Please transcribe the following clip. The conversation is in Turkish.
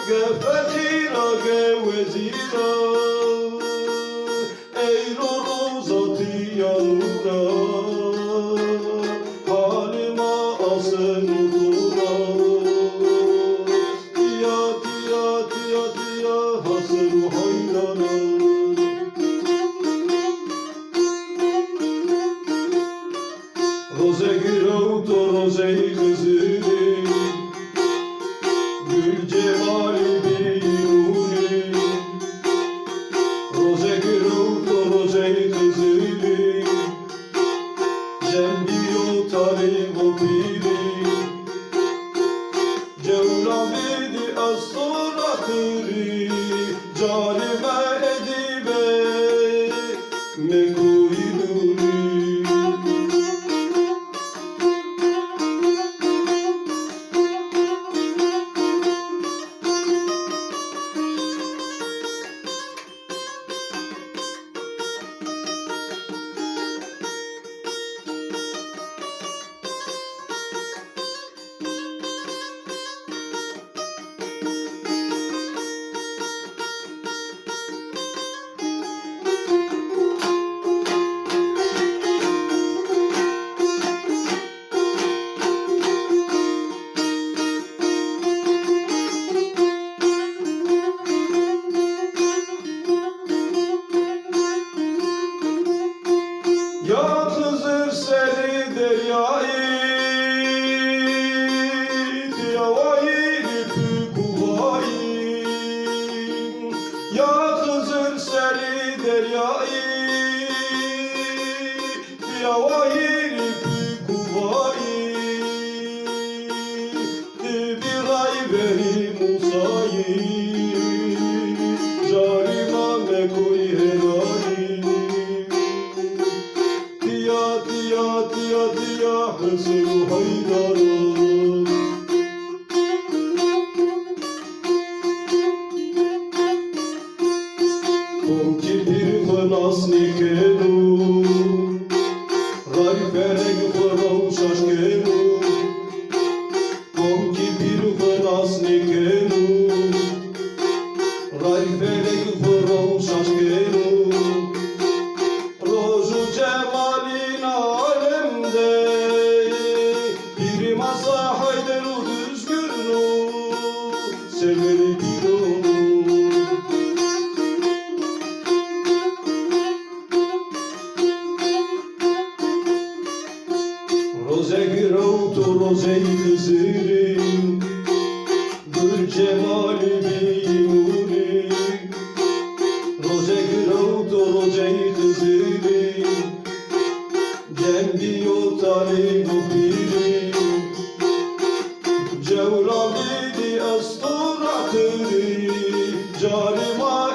فقیرا وزیرا ای روزاتی یانورا حال ما آسن دورا دیا دیا دیا دیا حسن حیدارا روزه گیرو تو روزه کزیری Gül cemali biruni Roze gürültü roze kızıli Cembiyo tarim o piri Cevlamidi as-suratiri Canime edibe mekuyiduni Ya Hızır seni deryayı Diyavayı lipi kuvayı Ya Hızır seni deryayı Diyavayı lipi kuvayı Dibiray veri Musa'yı Carima mekoy helali Diya diya diya diya Hızır Haydar'a Konki bir fınas nikenu Ray ferek fırav şaşkenu Konki bir fınas nikenu Ray ferek fırav şaşkenu Rozu cemalin alemde Bir masa hayderu düzgünü Severi bir onu Roze girautu roze kızırım Gül cemali biyuri Roze girautu roze kızırım Cembiyo talim o piri Cevlamidi asturatiri Carima